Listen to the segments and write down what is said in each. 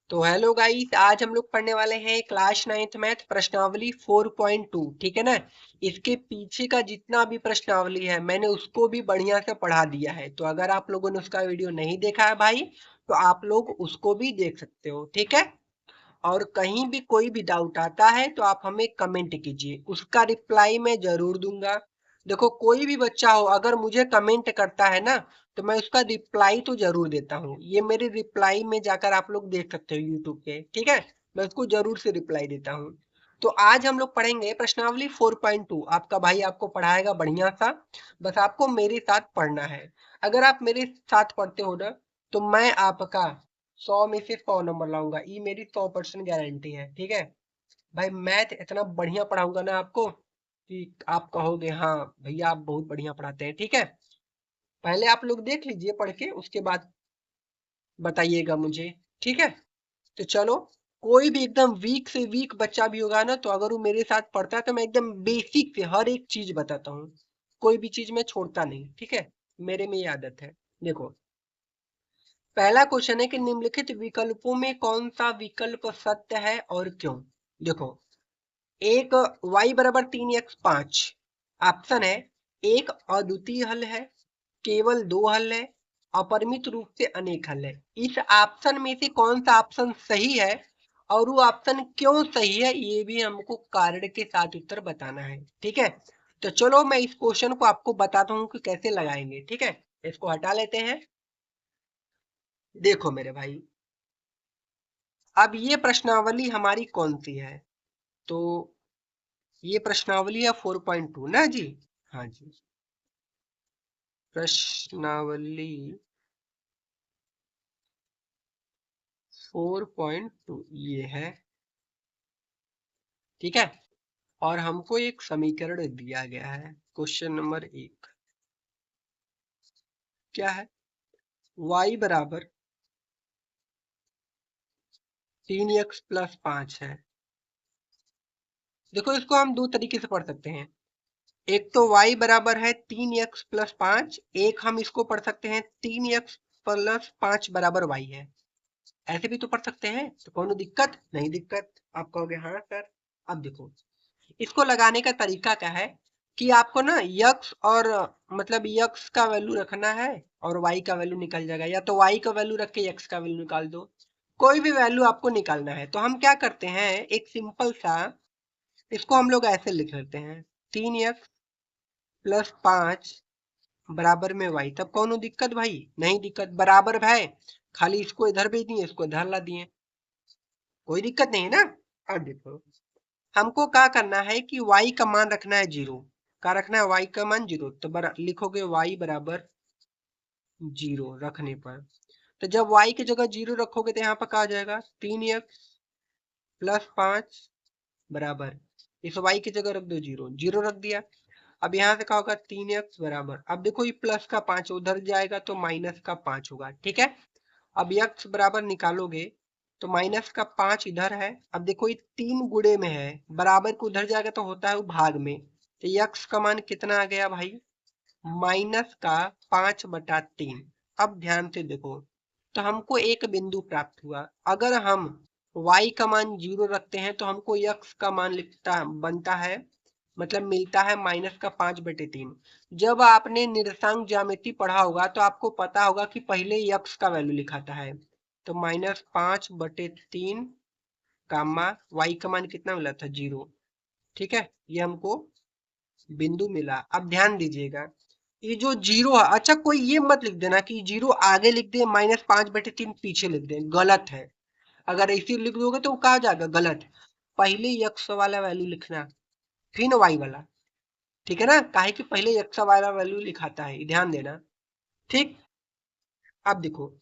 तो hello guys, आज हम लोग पढ़ने वाले हैं क्लास 9th मैथ प्रश्नावली 4.2। ठीक है ना। इसके पीछे का जितना भी प्रश्नावली है मैंने उसको भी बढ़िया से पढ़ा दिया है, तो अगर आप लोगों ने उसका वीडियो नहीं देखा है भाई तो आप लोग उसको भी देख सकते हो। ठीक है। और कहीं भी कोई भी डाउट आता है तो आप हमें कमेंट कीजिए, उसका रिप्लाई मैं जरूर दूंगा। देखो, कोई भी बच्चा हो अगर मुझे कमेंट करता है ना तो मैं उसका रिप्लाई तो जरूर देता हूँ। ये मेरे रिप्लाई में जाकर आप लोग देख सकते हो यूट्यूब पे। ठीक है। मैं उसको जरूर से रिप्लाई देता हूँ। तो आज हम लोग पढ़ेंगे प्रश्नावली 4.2। आपका भाई आपको पढ़ाएगा बढ़िया सा, बस आपको मेरे साथ पढ़ना है। अगर आप मेरे साथ पढ़ते हो ना तो मैं आपका 100 में से 100 नंबर लाऊंगा, ये मेरी 100% गारंटी है। ठीक है। भाई मैथ इतना बढ़िया पढ़ाऊंगा ना आपको कि आप कहोगे हाँ भैया आप बहुत बढ़िया पढ़ाते हैं। ठीक है। पहले आप लोग देख लीजिए पढ़ के, उसके बाद बताइएगा मुझे। ठीक है। तो चलो, कोई भी एकदम वीक से वीक बच्चा भी होगा ना तो अगर वो मेरे साथ पढ़ता है तो मैं एकदम बेसिक से हर एक चीज बताता हूँ। कोई भी चीज मैं छोड़ता नहीं। ठीक है। मेरे में ये आदत है। देखो, पहला क्वेश्चन है कि निम्नलिखित विकल्पों में कौन सा विकल्प सत्य है और क्यों। देखो, एक y बराबर 3x5 ऑप्शन है। एक अद्वितीय हल है, केवल दो हल है, अपरिमित रूप से अनेक हल है। इस ऑप्शन में से कौन सा ऑप्शन सही है और वो ऑप्शन क्यों सही है ये भी हमको कारण के साथ उत्तर बताना है। ठीक है। तो चलो मैं इस क्वेश्चन को आपको बताता हूँ कि कैसे लगाएंगे। ठीक है। इसको हटा लेते हैं। देखो मेरे भाई, अब ये प्रश्नावली हमारी कौन सी है, तो ये प्रश्नावली है 4.2 ना जी। हाँ जी, प्रश्नावली 4.2 ये है। ठीक है। और हमको एक समीकरण दिया गया है। क्वेश्चन नंबर 1 क्या है, y बराबर 3x+5 है। देखो, इसको हम दो तरीके से पढ़ सकते हैं। एक तो y बराबर है 3x+5, एक हम इसको पढ़ सकते हैं 3x+5 बराबर y है। ऐसे भी तो पढ़ सकते हैं, तो कोनो दिक्कत नहीं। दिक्कत आप कहोगे हाँ सर। अब देखो, इसको लगाने का तरीका क्या है कि आपको ना यक्स और मतलब यक्स का वैल्यू रखना है और वाई का वैल्यू निकल जाएगा, या तो वाई का वैल्यू रख के यक्स का वैल्यू निकाल दो। कोई भी वैल्यू आपको निकालना है तो हम क्या करते हैं, एक सिंपल सा इसको हम लोग ऐसे लिख लेते हैं, 3x+5 बराबर में वाई। तब कौन दिक्कत भाई, नहीं दिक्कत, बराबर है। खाली इसको इधर भेज दिए, इसको इधर ला दिए, कोई दिक्कत नहीं है ना। अब देखो, हमको क्या करना है कि y का मान रखना है 0। क्या रखना है, y का मान 0। तो लिखोगे y बराबर 0 रखने पर, तो जब y की जगह 0 रखोगे तो यहाँ पर क्या आ जाएगा, 3x+5 बराबर, इस y की जगह रख दो 0, 0 रख दिया। अब यहाँ से क्या होगा, 3x बराबर, अब देखो ये प्लस का 5 उधर जाएगा तो माइनस का 5 होगा। ठीक है। अब x बराबर निकालोगे तो माइनस का 5 इधर है। अब देखो ये 3 गुणे में है, बराबर को उधर जाएगा तो होता है वो भाग में। तो x का मान कितना आ गया भाई, माइनस का 5/3। अब ध्यान से देखो, तो हमको एक बिंदु प्राप्त हुआ। अगर हम y का मान 0 रखते हैं तो हमको x का मान लिखता बनता है, मतलब मिलता है -5/3। जब आपने निर्देशांक ज्यामिति पढ़ा होगा तो आपको पता होगा कि पहले x का वैल्यू लिखाता है। तो -5/3 कामा y का मान कितना मिला था, 0। ठीक है। ये हमको बिंदु मिला। अब ध्यान दीजिएगा, ये जो 0 है, अच्छा कोई ये मत लिख देना कि 0 आगे लिख दे, -5/3 पीछे लिख दे, गलत है। अगर ऐसे लिख दोगे तो कहा जाएगा गलत। पहले x वाला वैल्यू लिखना, फिर y वाला। ठीक है ना, काहे कि पहले x वाला वैल्यू लिखाता है, ध्यान देना। ठीक। अब देखो,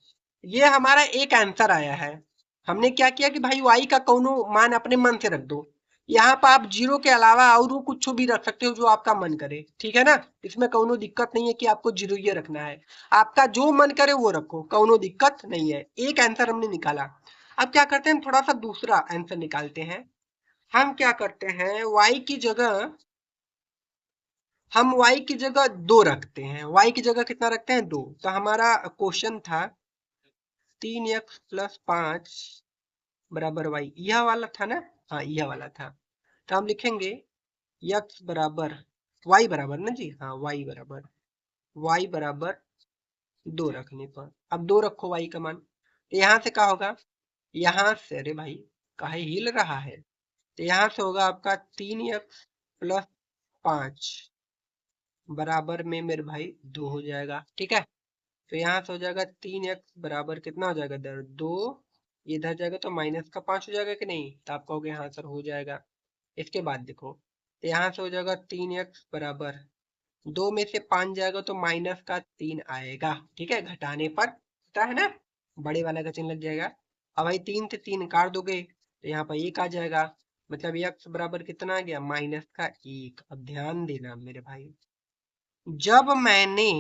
ये हमारा एक आंसर आया है। हमने क्या किया कि भाई y का कोनो मान अपने मन से रख दो। यहाँ पर आप 0 के अलावा और कुछ भी रख सकते हो जो आपका मन करे। ठीक है ना, इसमें कोनो दिक्कत नहीं है कि आपको 0 ये रखना है। आपका जो मन करे वो रखो, कोनो दिक्कत नहीं है। एक आंसर हमने निकाला। अब क्या करते हैं, हम थोड़ा सा दूसरा आंसर निकालते हैं। हम क्या करते हैं, y की जगह हम y की जगह 2 रखते हैं। y की जगह कितना रखते हैं, 2। तो हमारा क्वेश्चन था 3x+5 बराबर वाई, यह वाला था ना, हाँ यह वाला था। तो हम लिखेंगे x बराबर y बराबर ना जी, हाँ y बराबर 2 रखने पर, अब 2 रखो y का मान, तो यहाँ से क्या होगा, यहाँ से, अरे भाई काहे हिल रहा है, तो यहाँ से होगा आपका 3x प्लस 5 बराबर में मेरे भाई 2 हो जाएगा, ठीक है। तो यहाँ से हो जाएगा 3x बराबर कितना हो जाएगा इधर 2, इधर जाएगा तो माइनस का 5 हो जाएगा कि नहीं, तो आप कहोगे हाँ सर हो जाएगा। इसके बाद देखो, तो यहाँ से हो जाएगा 3x बराबर 2 में से 5 जाएगा तो माइनस का 3 आएगा, ठीक है, घटाने पर होता है ना, बड़े वाला का चिन्ह लग जाएगा। अब भाई 3 से 3 काट दोगे तो यहाँ पर 1 आ जाएगा, मतलब x बराबर कितना आ गया माइनस का 1। अब ध्यान देना मेरे भाई, जब मैंने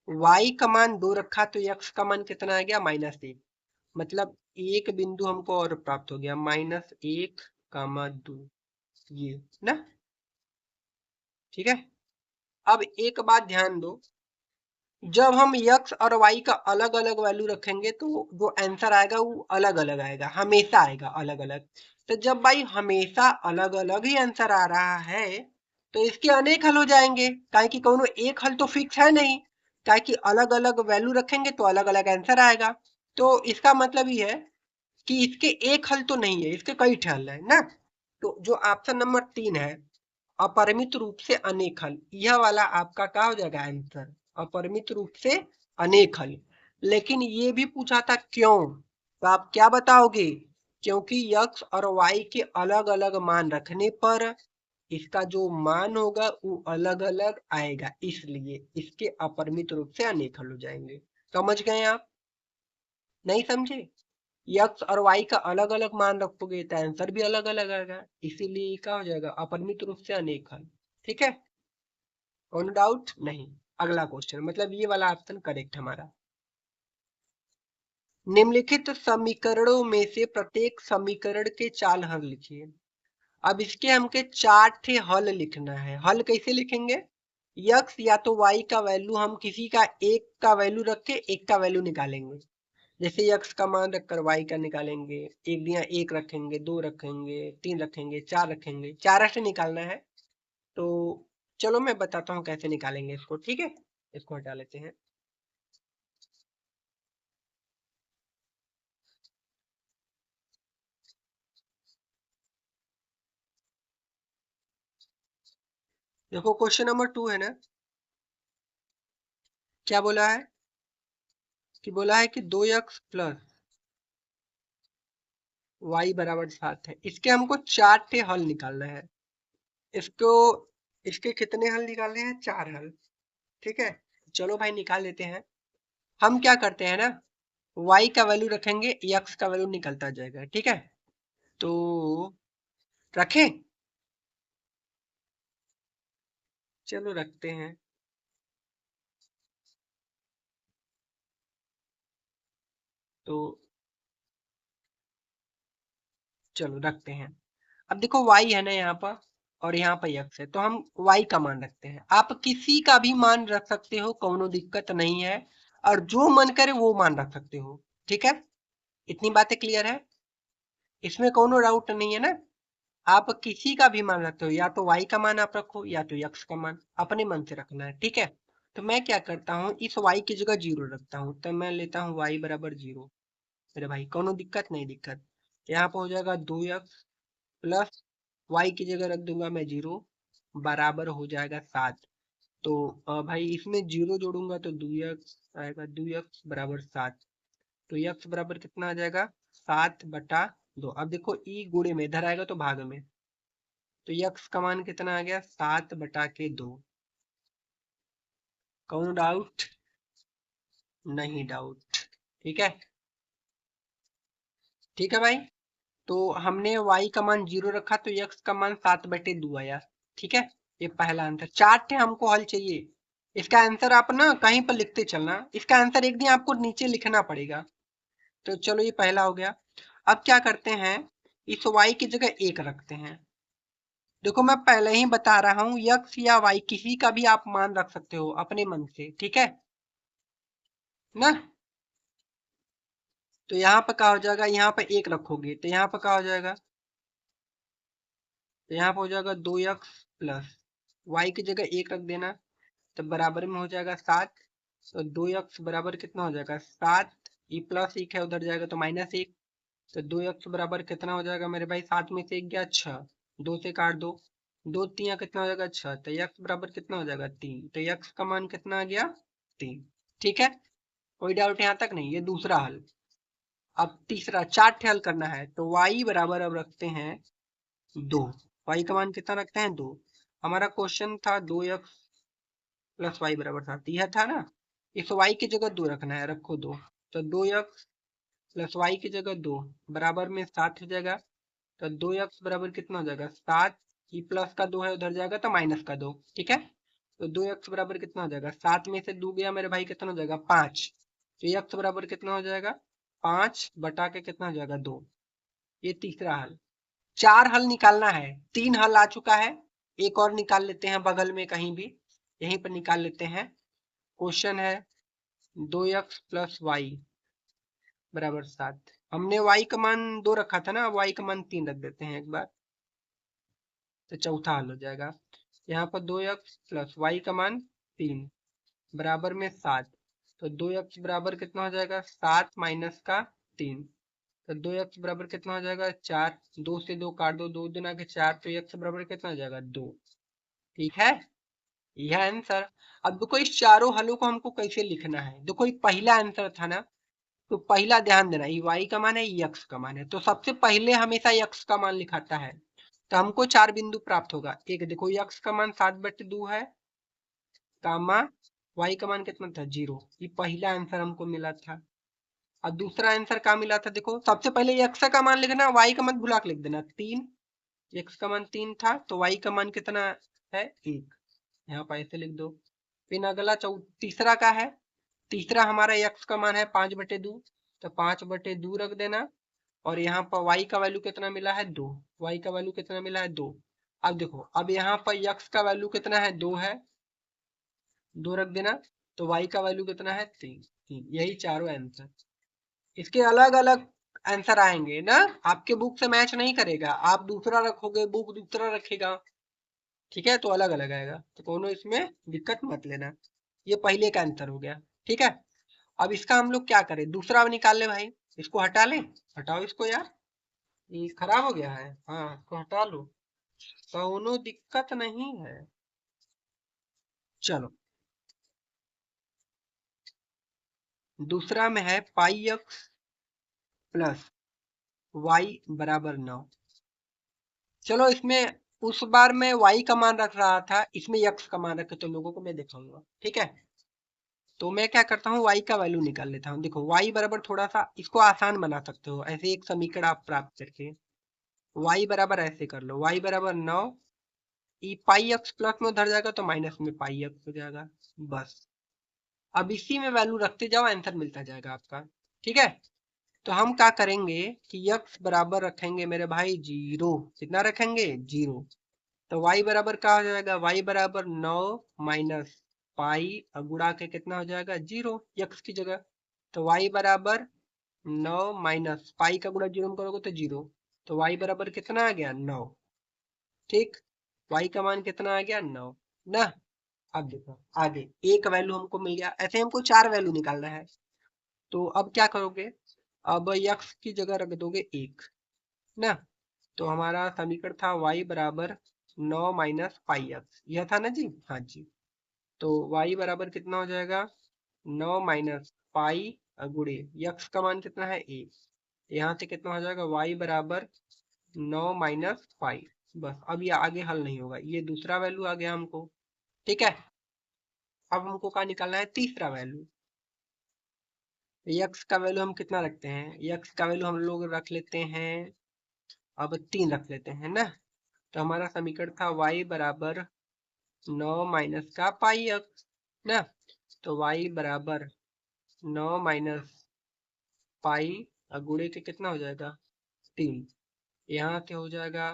y का मान 2 रखा तो x का मान कितना आ गया -1, मतलब एक बिंदु हमको और प्राप्त हो गया -1, 2, ये ना, ठीक है। अब एक बात ध्यान दो, जब हम x और y का अलग अलग वैल्यू रखेंगे तो जो आंसर आएगा वो अलग अलग आएगा, हमेशा आएगा अलग अलग। तो जब भाई हमेशा अलग अलग ही आंसर आ रहा है तो इसके अनेक हल हो जाएंगे, काहे कि कोनो एक हल तो फिक्स है नहीं, काहे कि अलग अलग वैल्यू रखेंगे तो अलग अलग आंसर आएगा। तो इसका मतलब ये है कि इसके एक हल तो नहीं है, इसके कई हल है ना। तो जो ऑप्शन नंबर 3 है, अपरिमित रूप से अनेक हल, यह वाला आपका क्या हो जाएगा आंसर, अपरिमित रूप से अनेक हल। लेकिन ये भी पूछा था क्यों, तो आप क्या बताओगे, क्योंकि x और y के अलग अलग मान रखने पर इसका जो मान होगा वो अलग अलग आएगा, इसलिए इसके अपरिमित रूप से अनेक हल हो जाएंगे। समझ गए आप, नहीं समझे, x और y का अलग अलग मान रखोगे तो आंसर भी अलग अलग आएगा, इसीलिए क्या हो जाएगा अपरिमित रूप से अनेक हल, ठीक है। नो डाउट नहीं। अगला क्वेश्चन, मतलब ये वाला ऑप्शन करेक्ट हमारा। निम्नलिखित समीकरणों में से प्रत्येक समीकरण के 4 हल लिखिए। अब इसके हमके 4 थे हल लिखना है, हल कैसे लिखेंगे, x या तो y का वैल्यू हम किसी का एक का वैल्यू रख के एक का वैल्यू निकालेंगे, जैसे x का मान रखकर y का निकालेंगे, एक दिया एक रखेंगे, 2 रखेंगे, 3 रखेंगे, 4 रखेंगे, 4 ऐसे निकालना है। तो चलो मैं बताता हूँ कैसे निकालेंगे इसको, ठीक है, इसको हटा लेते हैं। देखो क्वेश्चन नंबर 2 है ना, क्या बोला है कि बोला है कि 2x प्लस y बराबर 7 है, इसके हमको 4 टे हल निकालना है। इसको इसके कितने हल निकालने हैं, 4 हल, ठीक है। चलो भाई निकाल लेते हैं। हम क्या करते हैं ना, y का वैल्यू रखेंगे, x का वैल्यू निकलता जाएगा, ठीक है। तो रखें, चलो रखते हैं, तो चलो रखते हैं। अब देखो y है ना यहाँ पर, और यहाँ पर x है, तो हम y का मान रखते हैं, आप किसी का भी मान रख सकते हो, कोनो दिक्कत नहीं है, और जो मन करे वो मान रख सकते हो, ठीक है। इतनी बातें क्लियर है, इसमें कोनो डाउट नहीं है ना। आप किसी का भी मान रखते हो, या तो y का मान आप रखो या तो x का मान, अपने मन से रखना है, ठीक है। तो मैं क्या करता हूँ, इस y की जगह 0 रखता हूँ, तो मैं लेता हूँ y बराबर 0, मेरे भाई कोनो दिक्कत नहीं, दिक्कत यहाँ पर हो जाएगा 2x प्लस y की जगह रख दूंगा मैं 0 बराबर हो जाएगा 7। तो भाई इसमें 0 जोड़ूंगा तो 2x आएगा, 2x बराबर 7, तो x बराबर कितना आ जाएगा 7/2। अब देखो ई गुणे में इधर आएगा तो भाग में, तो x का मान कितना आ गया 7/2। कौन डाउट, नहीं डाउट, ठीक है, ठीक है भाई। तो हमने y का मान 0 रखा तो x का मान 7/2 आया, ठीक है। ये पहला आंसर, 4 थे हमको हल चाहिए, इसका आंसर आप ना कहीं पर लिखते चलना, इसका आंसर एक दिन आपको नीचे लिखना पड़ेगा। तो चलो ये पहला हो गया। अब क्या करते हैं, इस y की जगह 1 रखते हैं। देखो मैं पहले ही बता रहा हूँ, x या y किसी का भी आप मान रख सकते हो अपने मन से, ठीक है ना। तो यहाँ पर क्या हो जाएगा, यहाँ पर 1 रखोगे तो यहाँ पर क्या हो जाएगा, तो यहाँ पर हो जाएगा 2x प्लस वाई की जगह 1 रख देना, तो बराबर में हो जाएगा 7। तो 2x बराबर कितना हो जाएगा 7, ये प्लस 1 है उधर जाएगा तो -1। तो 2x बराबर कितना हो जाएगा मेरे भाई, 7 में से 1 गया 6, 2 से काट दो, 2 3 कितना हो जाएगा 6, तो x बराबर कितना हो जाएगा 3। तो x का मान कितना आ गया 3। ठीक है, कोई डाउट यहाँ तक नहीं, ये दूसरा हल। अब तीसरा, 4 हल करना है तो y बराबर अब रखते हैं 2। y का मान कितना रखते हैं 2। हमारा क्वेश्चन था 2x प्लस वाई बराबर 7, यह था ना। इस y की जगह 2 रखना है, रखो 2। तो 2x प्लस वाई की जगह 2 बराबर में 7 हो जाएगा। तो 2x बराबर कितना हो जाएगा 7, ये प्लस का 2 है उधर जाएगा तो माइनस का 2। ठीक है, तो 2x बराबर कितना हो जाएगा, 7 में से 2 गया मेरे भाई कितना हो जाएगा 5। तो x बराबर कितना हो जाएगा 5 बटा के कितना हो जाएगा 2। ये तीसरा हल। 4 हल निकालना है, 3 हल आ चुका है, एक और निकाल लेते हैं बगल में कहीं भी, यहीं पर निकाल लेते हैं। क्वेश्चन है 2x प्लस वाई बराबर 7। हमने y का मान 2 रखा था ना, y का मान 3 रख देते हैं एक बार, तो चौथा हल हो जाएगा। यहाँ पर 2x प्लस वाई का मान 3 बराबर में 7। तो 2x बराबर कितना हो जाएगा 7 माइनस का 3। तो 2x बराबर कितना हो जाएगा 4, 2 से 2 काट दो, 2 दूना के 4, तो x बराबर कितना हो जाएगा 2। ठीक है, यह आंसर। अब देखो इस चारों हलों को हमको कैसे लिखना है। देखो ये पहला आंसर था ना, तो पहला ध्यान देना, ये y का मान है, ये x का मान है, तो सबसे पहले हमेशा x का मान लिखाता है। तो हमको 4 बिंदु प्राप्त होगा। एक देखो x का मान 7/2 है, कामा y का मान कितना था 0, ये पहला आंसर हमको मिला था। और दूसरा आंसर क्या मिला था, देखो सबसे पहले x का मान लिखना, y का मत भुला के लिख देना 3। x का मान 3 था तो y का मान कितना है 1, यहाँ पर ऐसे लिख दो। फिर अगला तीसरा का है, तीसरा हमारा x का मान है 5/2, तो 5/2 रख देना। और यहाँ पर y का वैल्यू कितना मिला है 2, y का वैल्यू कितना मिला है 2। अब देखो, अब यहाँ पर x का वैल्यू कितना है 2 है, 2 रख देना। तो y का वैल्यू कितना है 3। यही चारों आंसर। इसके अलग अलग आंसर आएंगे ना, आपके बुक से मैच नहीं करेगा, आप दूसरा रखोगे बुक दूसरा रखेगा, ठीक है, तो अलग अलग आएगा, तो कोनो इसमें दिक्कत मत लेना। ये पहले का आंसर हो गया। ठीक है, अब इसका हम लोग क्या करें, दूसरा निकाल ले भाई, इसको हटा ले, हटाओ इसको यार, ये खराब हो गया है, हाँ इसको हटा लो, कोनो दिक्कत नहीं है। चलो, दूसरा में है पाई एक्स प्लस वाई बराबर 9। चलो इसमें, उस बार मैं y का मान रख रहा था, इसमें x का मान रख के तुम लोगों को मैं दिखाऊंगा। ठीक है, तो मैं क्या करता हूँ y का वैल्यू निकाल लेता हूँ। देखो y बराबर, थोड़ा सा इसको आसान बना सकते हो, ऐसे एक समीकरण आप प्राप्त करके y बराबर ऐसे कर लो, y बराबर 9, ई पाई एक्स प्लस में उधर जाएगा तो माइनस में पाई एक्स हो जाएगा, बस। अब इसी में वैल्यू रखते जाओ, आंसर मिलता जाएगा आपका। ठीक है, तो हम क्या करेंगे कि x बराबर रखेंगे मेरे भाई 0, कितना रखेंगे 0। तो y बराबर क्या हो जाएगा, y बराबर 9 माइनस पाई और गुणा के कितना हो जाएगा 0 x की जगह। तो y बराबर 9 माइनस पाई का गुणा 0 में करोगे तो 0। तो y बराबर कितना आ गया 9। ठीक, y का मान कितना आ गया 9 ना। अब देखो आगे एक वैल्यू हमको मिल गया, ऐसे हमको 4 वैल्यू निकालना है। तो अब क्या करोगे, अब x की जगह रख दोगे 1 ना। तो हमारा समीकरण था y बराबर 9 माइनस पाई एक्स, यह था ना जी, हाँ जी। तो y बराबर कितना हो जाएगा 9 माइनस पाई गुणे x का मान कितना है 1, यहाँ से कितना हो जाएगा y बराबर 9 माइनस पाई। बस, अब ये आगे हल नहीं होगा, ये दूसरा वैल्यू आ गया हमको। ठीक है, अब हमको क्या निकालना है, तीसरा वैल्यू। x का वैल्यू हम कितना रखते हैं, x का वैल्यू हम लोग रख लेते हैं, अब 3 रख लेते हैं ना। तो हमारा समीकरण था y बराबर 9 माइनस का पाई एक्स ना। तो y बराबर 9 माइनस पाई गुणे के कितना हो जाएगा 3। यहाँ से हो जाएगा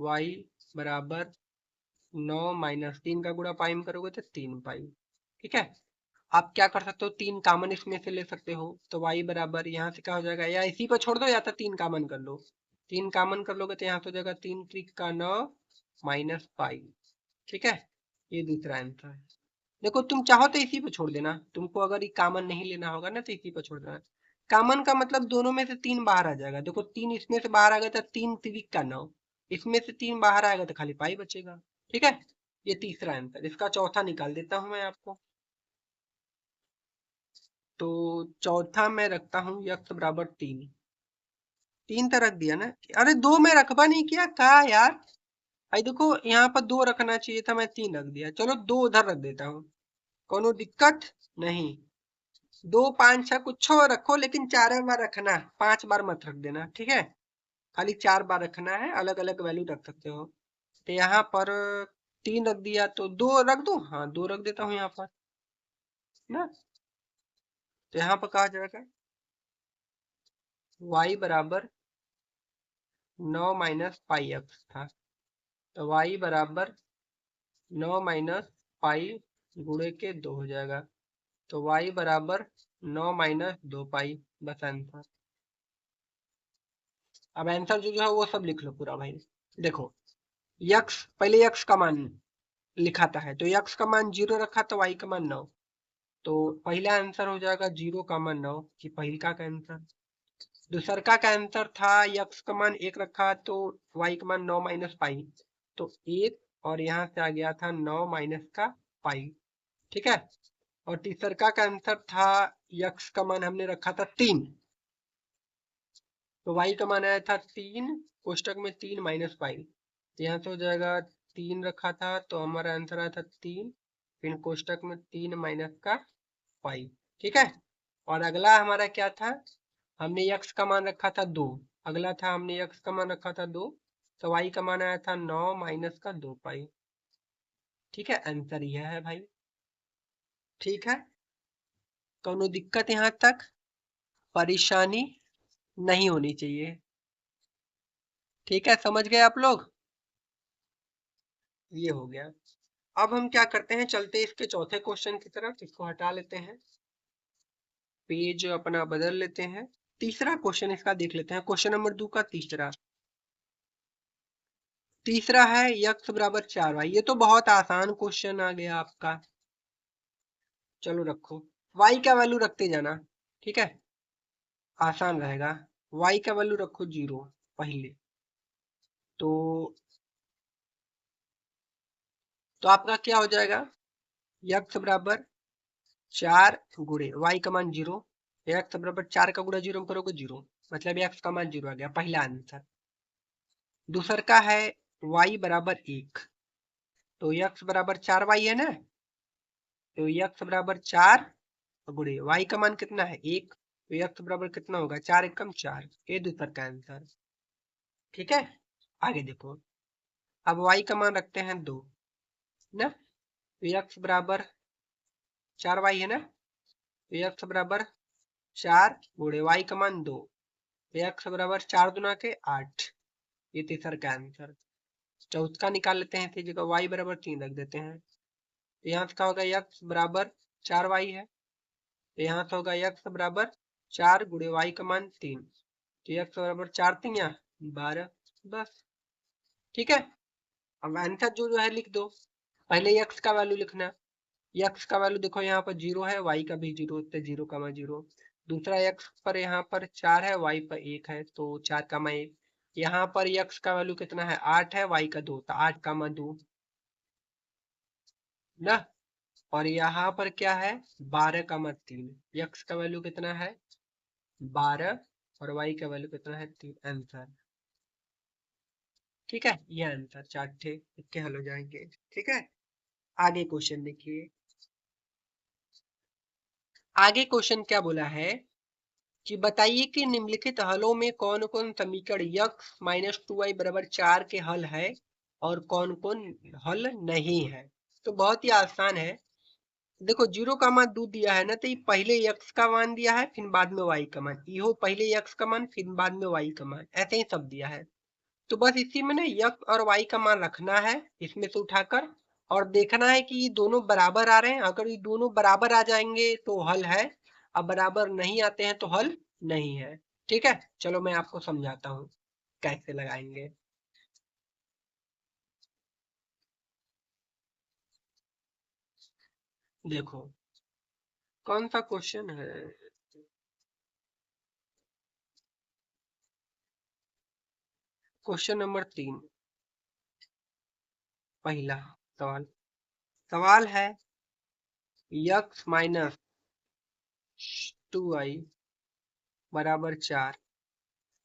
y बराबर 9 माइनस 3 का गुणा पाई में करोगे तो 3 पाई। ठीक है, आप क्या कर सकते हो, 3 कॉमन इसमें से ले सकते हो, तो y बराबर यहाँ से क्या हो जाएगा, या इसी पर छोड़ दो या तो 3 कॉमन कर लो। 3 कॉमन कर लोगे तो यहाँ से हो जाएगा 3 3 का 9 माइनस पाई। ठीक है, ये दूसरा आंसर है। देखो तुम चाहो तो इसी पे छोड़ देना, तुमको अगर ये कॉमन नहीं लेना होगा ना तो इसी पे छोड़ देना। कॉमन का मतलब दोनों में से 3 बाहर आ जाएगा। देखो 3 इसमें से बाहर आ गया तो 3 3 का 9, इसमें से 3 बाहर आएगा तो खाली पाई बचेगा। ठीक है, ये तीसरा आंसर। इसका चौथा निकाल देता हूं मैं आपको। तो चौथा मैं रखता हूँ यक्स बराबर 3। 3 तो रख दिया ना, अरे 2 में रखबा नहीं किया कहा यार। भाई देखो यहाँ पर 2 रखना चाहिए था, मैं 3 रख दिया। चलो 2 उधर रख देता हूँ, कोनो दिक्कत नहीं। 2 5 6 कुछ रखो, लेकिन 4 बार रखना, 5 बार मत रख देना। ठीक है, खाली 4 बार रखना है, अलग अलग वैल्यू रख सकते हो। तो यहाँ पर 3 रख दिया, तो 2 रख दो। हाँ 2 रख देता हूँ यहाँ पर ना। तो यहाँ पर कहा जाएगा y बराबर 9 माइनस पाई एक्स था, तो y बराबर 9 माइनस पाई गुणे के 2 हो जाएगा। तो y बराबर 9 माइनस 2 पाई, बस आंसर। अब आंसर जो है वो सब लिख लो पूरा भाई। देखो यक्स, पहले यक्स का मान लिखाता है, तो यक्स का मान 0 रखा तो y का मान 9, तो पहला आंसर हो जाएगा 0 का मान 9 कि पहला का आंसर। दूसरा का आंसर था यक्स का मान 1 रखा तो y का मान 9 माइनस पाई, तो 1, और यहाँ से आ गया था 9 माइनस का पाई। ठीक है, और तीसरा का आंसर था यक्स का मान हमने रखा था 3, तो y का मान आया था 3, कोष्टक में 3 माइनस पाई, तो यहाँ से हो जाएगा 3 रखा था तो हमारा आंसर आया था 3, फिर कोष्टक में 3 माइनस का पाई। ठीक है, और अगला हमारा क्या था, हमने यक्स का मान रखा था 2, अगला था हमने यक्स का मान रखा था 2, तो y का मान आया था 9 माइनस का 2 पाई। ठीक है, आंसर यह है भाई। ठीक है, कोनो दिक्कत यहाँ तक, परेशानी नहीं होनी चाहिए। ठीक है, समझ गए आप लोग, ये हो गया। अब हम क्या करते हैं, चलते इसके चौथे क्वेश्चन की तरफ, इसको हटा लेते हैं, पेज अपना बदल लेते हैं। तीसरा क्वेश्चन इसका देख लेते हैं, क्वेश्चन नंबर 2 का तीसरा। तीसरा है यक्स बराबर 4y। ये तो बहुत आसान क्वेश्चन आ गया आपका। चलो रखो, y का वैल्यू रखते जाना। ठीक है, आसान रहेगा। y का वैल्यू रखो 0 पहले, तो आपका क्या हो जाएगा, यक्स बराबर 4 गुणे y का मान 0, एक्स बराबर 4 का गुणा 0 में करोगे 0, मतलब एक्स का मान 0 आ गया, पहला आंसर। दूसरा का है y बराबर 1, तो x बराबर 4y है ना, तो x बराबर 4 गुणे y का मान कितना है 1, तो x बराबर कितना होगा 4 एकम 4, ये दूसरा का आंसर। ठीक है, आगे देखो, अब y का मान रखते हैं 2 ना, तो x बराबर 4y है ना, तो x बराबर 4 गुणे y का मान 2, तो x बराबर 4 दूना के 8, ये तीसरा का आंसर। चौथा निकाल लेते हैं, इसी जगह y बराबर 3 रख देते हैं, तो यहाँ से क्या होगा x बराबर 4y है, तो यहाँ से होगा x बराबर 4 गुणे y का मान 3, तो x बराबर 4 3 12, बस। ठीक है, अब आंसर जो है लिख दो। पहले x का वैल्यू लिखना, x का वैल्यू देखो यहाँ पर 0 है, y का भी 0, तो 0 का 0। दूसरा x पर यहाँ पर 4 है, y पर 1 है, तो 4 का 1। यहाँ पर x का वैल्यू कितना है 8 है, y का 2, तो 8 का 2 ना, और यहाँ पर क्या है 12 का 3, x का वैल्यू कितना है 12, और y का वैल्यू कितना है 3, आंसर। ठीक है, ये आंसर 4 थे, इसके हल हो जाएंगे। ठीक है, आगे क्वेश्चन देखिए। आगे क्वेश्चन क्या बोला है कि बताइए कि निम्नलिखित हलों में कौन कौन समीकरण x माइनस 2y बराबर 4 के हल है और कौन कौन हल नहीं है। तो बहुत ही आसान है। देखो 0 का मान 2 दिया है ना, तो ये पहले x का मान दिया है, फिर बाद में y का मान, ये पहले x का मान फिर बाद में y का मान, ऐसे ही सब दिया है। तो बस इसी में ना x और y का मान रखना है इसमें से उठाकर, और देखना है कि ये दोनों बराबर आ रहे हैं। अगर ये दोनों बराबर आ जाएंगे तो हल है, अब बराबर नहीं आते हैं तो हल नहीं है। ठीक है, चलो मैं आपको समझाता हूँ कैसे लगाएंगे। देखो कौन सा क्वेश्चन है, क्वेश्चन नंबर 3, पहला सवाल। सवाल है यक्स माइनस 2i बराबर 4,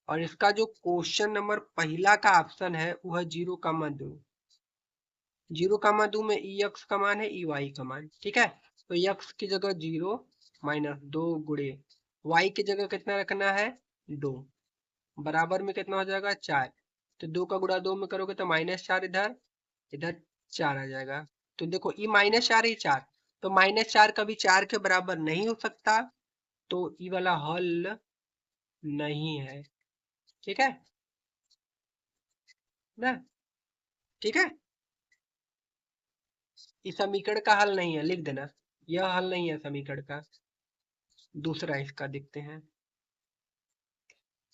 और इसका जो क्वेश्चन नंबर पहला का ऑप्शन है वो है 0,2। 0,2 में ई एक्स का मान है ई वाई का मान। ठीक है, तो यक्स की जगह 0 माइनस 2 गुड़े वाई की जगह कितना रखना है 2, बराबर में कितना हो जाएगा 4। तो 2 का गुणा 2 में करोगे तो -4, इधर इधर 4 आ जाएगा। तो देखो ई -4 ही 4, तो -4 कभी 4 के बराबर नहीं हो सकता, तो ई वाला हल नहीं है। ठीक है ना, ठीक है, इस समीकरण का हल नहीं है, लिख देना, यह हल नहीं है समीकरण का। दूसरा इसका देखते हैं।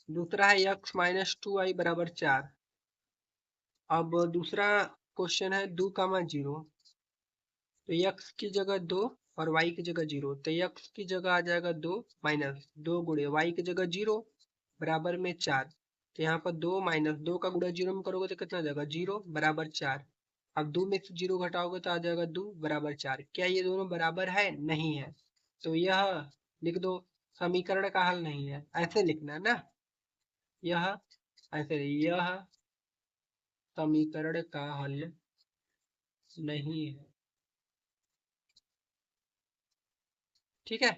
दूसरा है x-2i बराबर 4। अब दूसरा क्वेश्चन है 2,0, तो x की जगह 2 और y की जगह 0, तो x की जगह आ जाएगा 2 माइनस 2 गुणे y की जगह 0 बराबर में 4। तो यहाँ पर 2 माइनस 2 का गुणा 0 में करोगे तो कितना आ जाएगा 0 बराबर 4। अब 2 में से 0 घटाओगे तो आ जाएगा 2 बराबर 4। क्या ये दोनों बराबर है? नहीं है, तो यह लिख दो समीकरण का हल नहीं है, ऐसे लिखना है ना, यह ऐसे, यह समीकरण का हल नहीं है। ठीक है,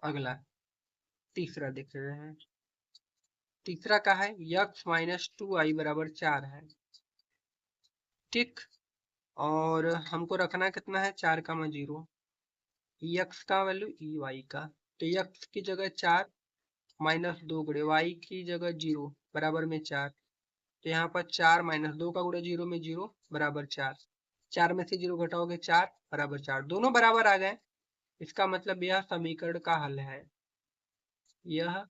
अगला तीसरा देख रहे हैं। तीसरा का है x-2i बराबर 4 है। ठीक, और हमको रखना कितना है 4,0, x का वैल्यू ई वाई का, तो x की जगह 4 माइनस 2 गुणे वाई की जगह 0 बराबर में 4। तो यहाँ पर 4 माइनस 2 का गुणा 0 में 0 बराबर 4। 4 में से 0 घटाओगे 4 बराबर 4, दोनों बराबर आ गए। इसका मतलब यह समीकरण का हल है, यह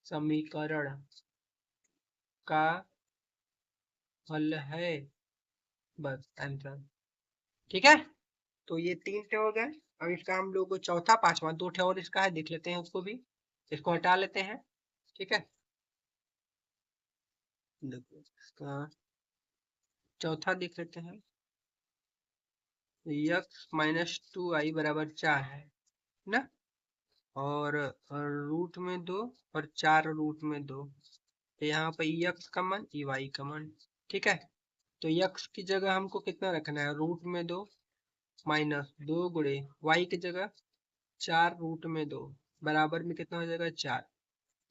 समीकरण का हल है, बस आंसर। ठीक है, तो ये 3 टे हो गए। अब इसका हम लोग चौथा पांचवा 2 ठे और इसका है, देख लेते हैं उसको भी, इसको हटा लेते हैं। ठीक है, देखो इसका चौथा देख लेते हैं। x-2i बराबर 4 है ना, और रूट में 2 और 4 रूट में 2, तो यहाँ पर x का मान y का मान। ठीक है, तो x की जगह हमको कितना रखना है रूट में 2 माइनस 2 गुणे y की जगह 4 रूट में 2 बराबर में कितना हो जाएगा 4।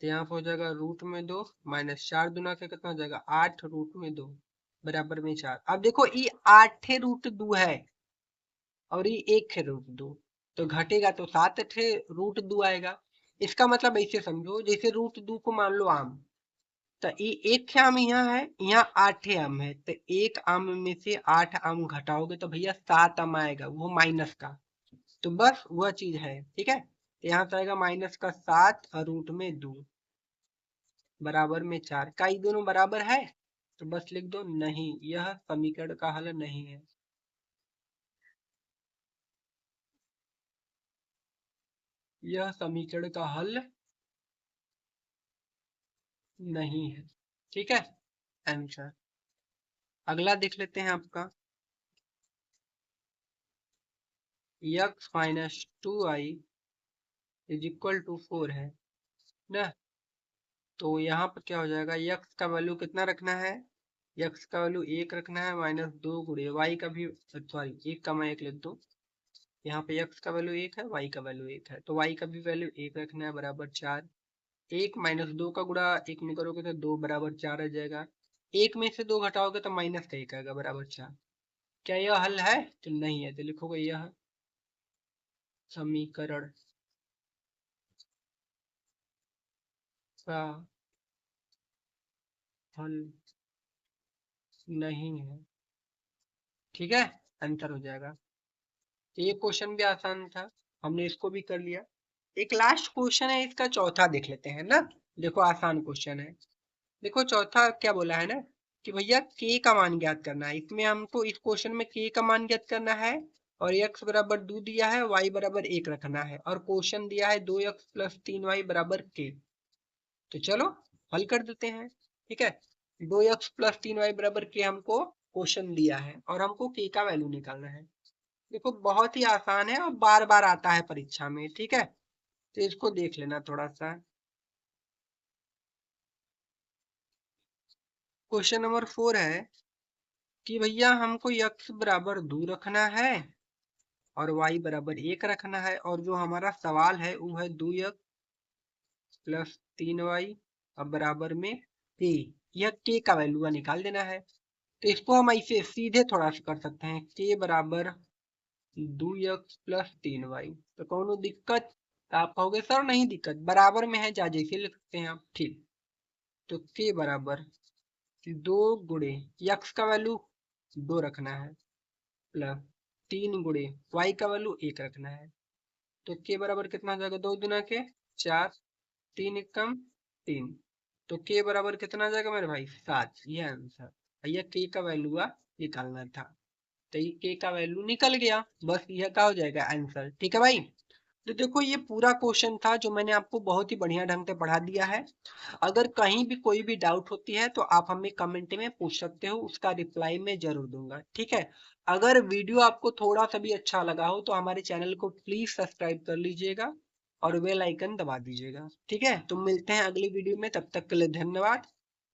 तो यहाँ पर हो जाएगा रूट में 2 माइनस 4 दूना का कितना हो जाएगा 8 रूट में 2 बराबर में 4। अब देखो ये 8 रूट 2 है और ये 1 है रूट 2, तो घटेगा तो 7 थे रूट 2 आएगा। इसका मतलब ऐसे समझो जैसे रूट 2 को मान लो आम, तो ये 1 आम यहाँ है, यहाँ 8 आम है, तो 1 आम में से 8 आम घटाओगे तो भैया 7 आम आएगा, वो माइनस का। तो बस वह चीज है। ठीक है, तो यहाँ से आएगा माइनस का 7 और रूट में 2 बराबर में 4। का ये दोनों बराबर है? तो बस लिख दो नहीं, यह समीकरण का हल नहीं है। यह समीकरण का हल नहीं है। ठीक है, आंसर। अगला देख लेते हैं आपका x-2i इज इक्वल टू 4 है ना, तो यहाँ पर क्या हो जाएगा x का वैल्यू कितना रखना है, x का वैल्यू 1 रखना है माइनस 2 गुणे y का भी, सॉरी 1 का मैं 1 लिख दूँ, यहाँ पे x का वैल्यू 1 है, y का वैल्यू 1 है, तो y का भी वैल्यू 1 रखना है बराबर 4। 1 माइनस 2 का गुणा 1 में करोगे तो 2 बराबर 4 आ जाएगा। 1 में से 2 घटाओगे तो माइनस का 1 आएगा बराबर 4। क्या यह हल है? तो नहीं है, तो लिखोगे यह समीकरण का हल नहीं है। ठीक है, आंसर हो जाएगा। तो ये क्वेश्चन भी आसान था, हमने इसको भी कर लिया। एक लास्ट क्वेश्चन है, इसका चौथा देख लेते हैं ना। देखो आसान क्वेश्चन है। देखो चौथा क्या बोला है ना कि भैया के का मान ज्ञात करना है। इसमें हमको इस क्वेश्चन में के का मान ज्ञात करना है और x बराबर 2 दिया है, y बराबर 1 रखना है और क्वेश्चन दिया है 2x प्लस 3y बराबर k। तो चलो हल कर देते हैं। ठीक है, 2x प्लस 3y बराबर k हमको क्वेश्चन दिया है और हमको k का वैल्यू निकालना है। देखो बहुत ही आसान है और बार बार आता है परीक्षा में। ठीक है, तो इसको देख लेना थोड़ा सा। क्वेश्चन नंबर 4 है कि भैया हमको x बराबर 2 रखना है और y बराबर 1 रखना है और जो हमारा सवाल है वो है 2x प्लस 3y अब बराबर में k। यह k का वैल्यू निकाल देना है। तो इसको हम ऐसे सीधे थोड़ा सा कर सकते हैं, k बराबर 2x प्लस 3y। तो कौन दिक्कत? तो आप कहोगे सर नहीं दिक्कत, बराबर में है जा जैसे लिख सकते हैं आप। ठीक, तो k बराबर 2 गुणे x का वैल्यू 2 रखना है प्लस 3 गुणे y का वैल्यू 1 रखना है। तो k बराबर कितना हो जाएगा? 2 दुना के 4, 3 एकम 3। तो k बराबर कितना आ जाएगा मेरे भाई? 7। ये आंसर भैया k का वैल्यू निकालना था। तो ये k का वैल्यू निकल गया, बस यह क्या हो जाएगा? आंसर। ठीक है भाई। तो देखो ये पूरा क्वेश्चन था जो मैंने आपको बहुत ही बढ़िया ढंग से पढ़ा दिया है। अगर कहीं भी कोई भी डाउट होती है तो आप हमें कमेंट में पूछ सकते हो, उसका रिप्लाई मैं जरूर दूंगा। ठीक है, अगर वीडियो आपको थोड़ा सा भी अच्छा लगा हो तो हमारे चैनल को प्लीज सब्सक्राइब कर लीजिएगा और बेल आइकन दबा दीजिएगा। ठीक है, तो मिलते हैं अगली वीडियो में, तब तक के लिए धन्यवाद।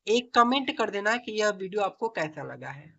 एक कमेंट कर देना कि यह वीडियो आपको कैसा लगा है।